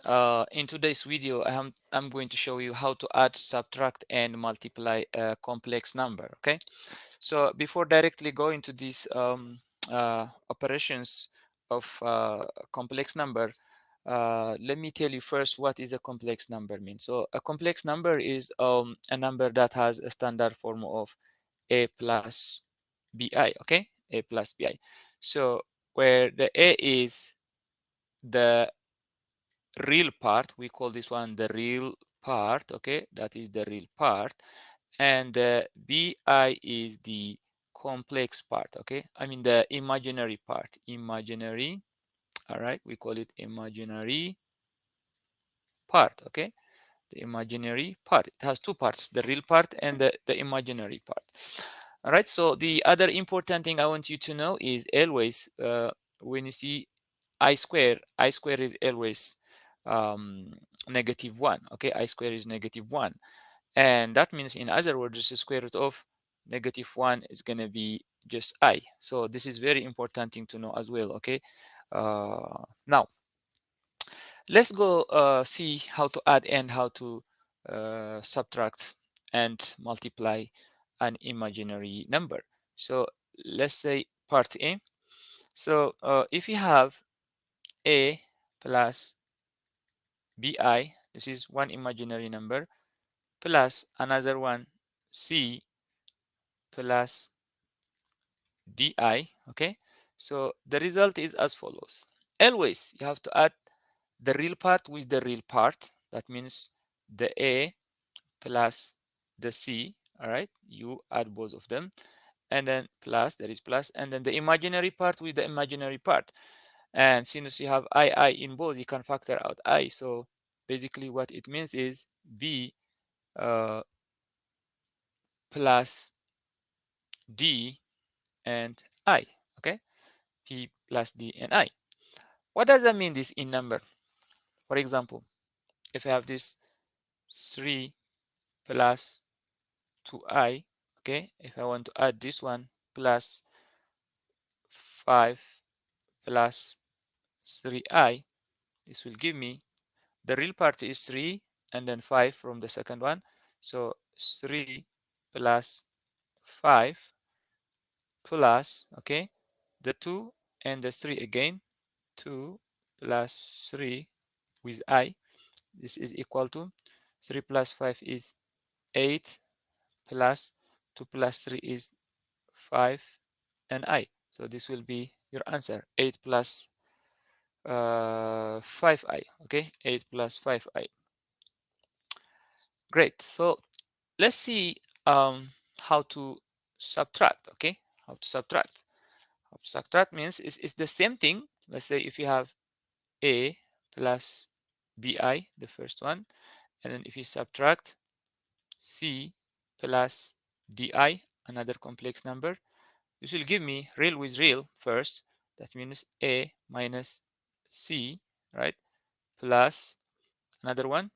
in today's video, I'm going to show you how to add, subtract, and multiply a complex number. Okay, so before directly going to these operations of complex number, let me tell you first what is a complex number means. So a complex number is a number that has a standard form of a plus bi. Okay, a plus bi. So where the a is the real part, we call this one the real part. Okay, that is the real part, and the bi is the complex part. Okay, I mean the imaginary part, imaginary. All right, we call it imaginary part. Okay, the imaginary part, it has two parts, the real part and the imaginary part. All right, so the other important thing I want you to know is always when you see I square is always -1. Okay, I square is -1, and that means, in other words, the square root of -1 is going to be just I. So this is very important thing to know as well. Okay, now let's go see how to add and how to subtract and multiply an imaginary number. So let's say part A. So if you have a plus bi, this is one imaginary number, plus another one c plus di. Okay, so the result is as follows. Always you have to add the real part with the real part. That means the a plus the c. All right, you add both of them, and then plus, there is plus, and then the imaginary part with the imaginary part. And since you have I in both, you can factor out I. So basically what it means is b plus d and I. Okay, p plus d and I. What does that mean, this in number? For example, if I have this 3 plus 2i, okay, if I want to add this one plus 5 plus 3i, this will give me, the real part is 3 and then 5 from the second one. So 3 plus 5 plus, okay, the 2 and the 3 again, 2 plus 3 with I, this is equal to 3 plus 5 is 8 plus 2 plus 3 is 5 and I. So this will be your answer, 8 plus 5i. Okay, 8 plus 5i. Great. So let's see how to subtract. Okay, how to subtract. How to subtract means it's the same thing. Let's say if you have a plus bi, the first one, and then if you subtract c plus di, another complex number, this will give me real with real first. That means a minus c, right, plus another one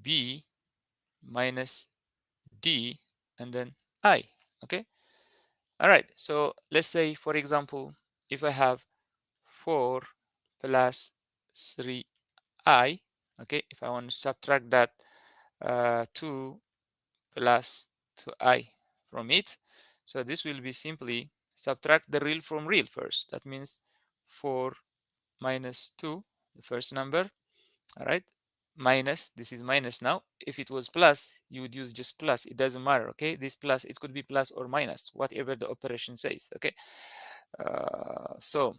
b minus d and then I. Okay, all right, so let's say, for example, if I have 4 plus 3i, okay, if I want to subtract that 2 plus 2i from it, so this will be simply subtract the real from real first. That means 4 minus 2, the first number, all right, minus, this is minus now. If it was plus, you would use just plus, it doesn't matter. Okay, this plus, it could be plus or minus, whatever the operation says. Okay, so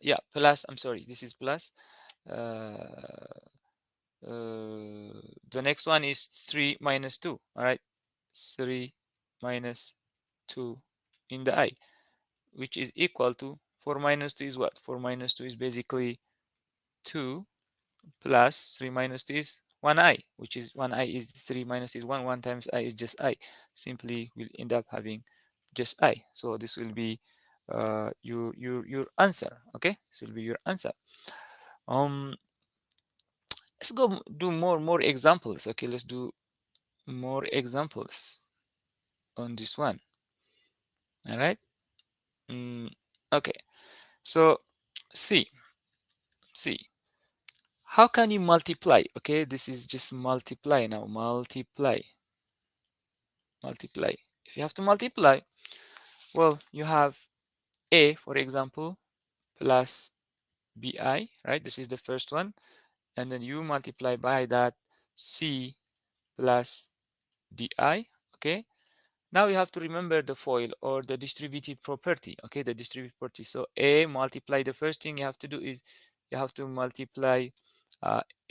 yeah, plus, I'm sorry, this is plus. The next one is 3 minus 2. All right, 3 minus 2 in the I, which is equal to 4 minus 2 is what? 4 minus 2 is basically 2 plus 3 minus 2 is 1i, which is 1i is 3 minus is 1, 1 times I is just I. Simply will end up having just I. So this will be your answer. Okay, this will be your answer. Let's go do more examples. Okay, let's do more examples on this one. All right. Okay, so see, C. How can you multiply? Okay, this is just multiply now. Multiply. If you have to multiply, well, you have A, for example, plus bi, right? This is the first one. And then you multiply by that C plus di, okay? Now you have to remember the FOIL or the distributive property, okay? The distributive property. So A multiply, the first thing you have to do is you have to multiply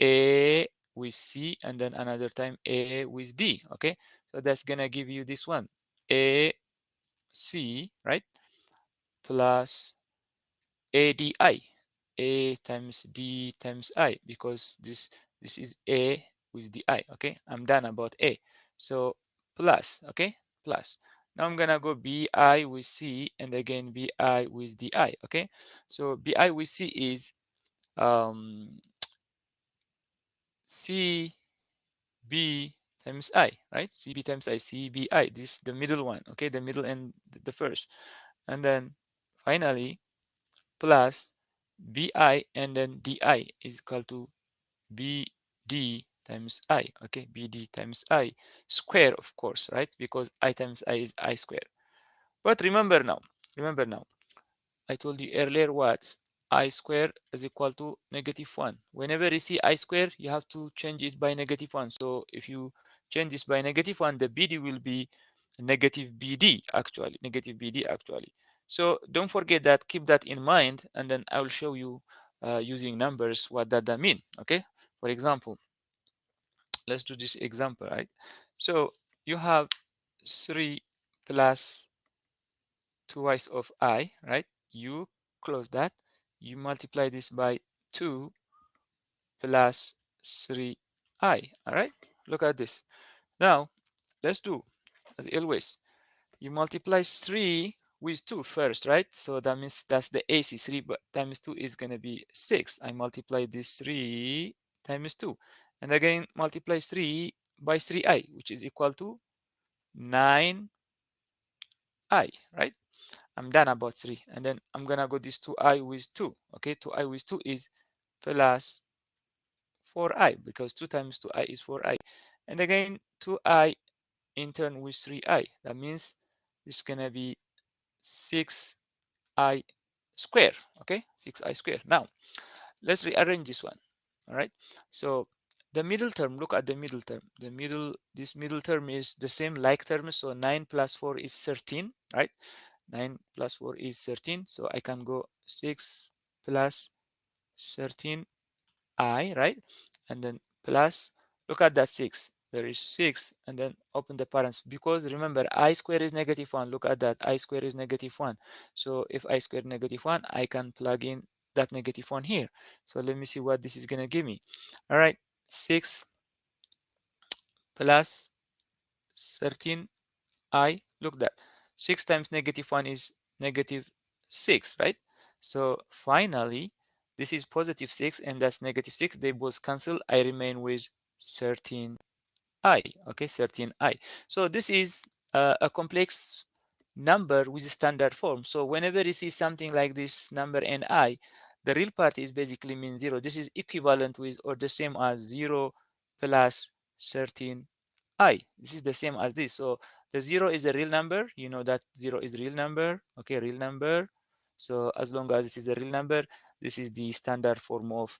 A with C and then another time A with D, okay? So that's gonna give you this one, A C, right? Plus ADI, A times D times I, because this is A with the I, okay? I'm done about A. So plus, okay? Plus. Now I'm gonna go BI with C and again BI with DI, okay? So BI with C is CB times I, right? CB times I, CBI, this the middle one, okay? The middle and the first. And then finally plus bi and then di is equal to bd times I, okay? Bd times I square, of course, right? Because I times I is I square. But remember now, I told you earlier what I square is equal to -1. Whenever you see I square, you have to change it by -1. So if you change this by -1, the BD will be negative BD actually, negative BD actually. So don't forget that, keep that in mind, and then I will show you using numbers what that mean, okay? For example, let's do this example, right? So you have 3 plus twice of I, right? You close that, you multiply this by 2 plus 3I, all right? Look at this. Now, let's do, as always, you multiply 3 with 2 first, right? So that means that's the AC. 3 times 2 is going to be 6. I multiply this 3 times 2. And again, multiply 3 by 3i, which is equal to 9i, right? I'm done about 3. And then I'm going to go this 2i with 2. Okay, 2i with 2 is plus 4i, because 2 times 2i is 4i. And again, 2i in turn with 3i. That means it's going to be 6i square. Okay, 6i square. Now, let's rearrange this one. All right. So the middle term, look at the middle term. This middle term is the same like term. So 9 plus 4 is 13, right? 9 plus 4 is 13. So I can go 6 plus 13i, right? And then plus, look at that 6. There is 6 and then open the parents, because remember I square is -1. Look at that, I square is -1. So if I square -1, I can plug in that -1 here. So let me see what this is going to give me. All right, 6 plus 13 I, look that 6 times -1 is -6, right? So finally this is +6 and that's -6. They both cancel. I remain with 13i, okay, 13i. So this is a complex number with a standard form. So whenever you see something like this number ni, the real part is basically mean 0. This is equivalent with or the same as 0 plus 13 I. This is the same as this. So the 0 is a real number. You know that 0 is a real number. Okay, real number. So as long as it is a real number, this is the standard form of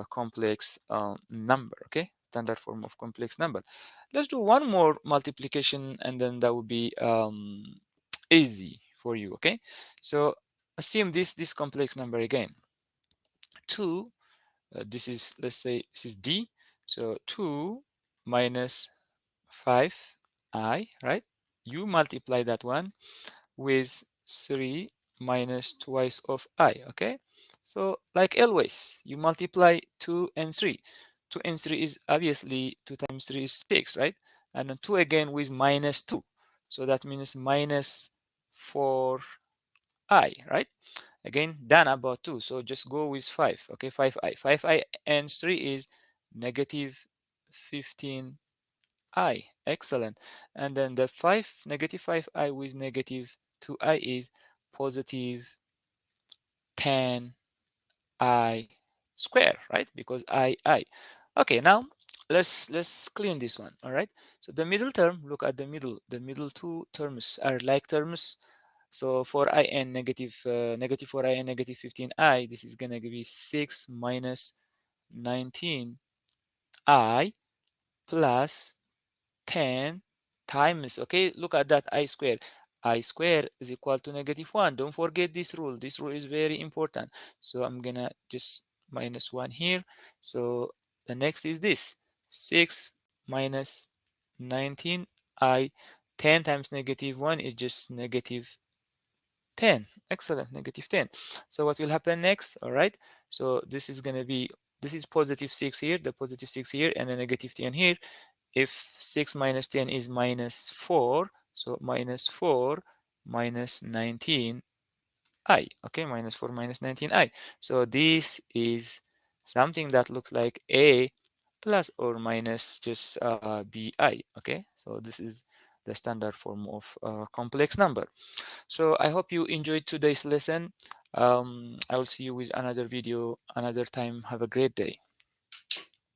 complex number. Okay, standard form of complex number. Let's do one more multiplication and then that would be easy for you. Okay, so assume this complex number again. 2, this is, let's say this is D. So 2 minus 5i, right? You multiply that one with 3 minus twice of I, okay? So like always, you multiply 2 and 3. 2 and 3 is obviously 2 times 3 is 6, right? And then 2 again with minus 2. So that means minus 4i, right? Again, done about 2. So just go with 5, okay? 5i. 5i and 3 is negative 15 I, excellent. And then the negative 5i with negative 2i is positive 10i square, right? Because I. Okay, now let's clean this one. All right. So the middle term, look at the middle two terms are like terms. So for I n negative negative 4I and negative 15I, this is gonna be 6 minus 19I plus 10 times, okay, look at that, I squared. I squared is equal to negative 1. Don't forget this rule. This rule is very important. So I'm gonna just minus 1 here. So the next is this. 6 minus 19I. 10 times negative 1 is just negative 10. Excellent, negative 10. So what will happen next? All right. So this is gonna be, this is positive 6 here, the positive 6 here, and a negative 10 here. If 6 minus 10 is minus 4, so minus 4 minus 19I, okay, minus 4 minus 19I. So this is something that looks like A plus or minus just BI, okay? So this is the standard form of complex number. So I hope you enjoyed today's lesson. I will see you with another video another time. Have a great day.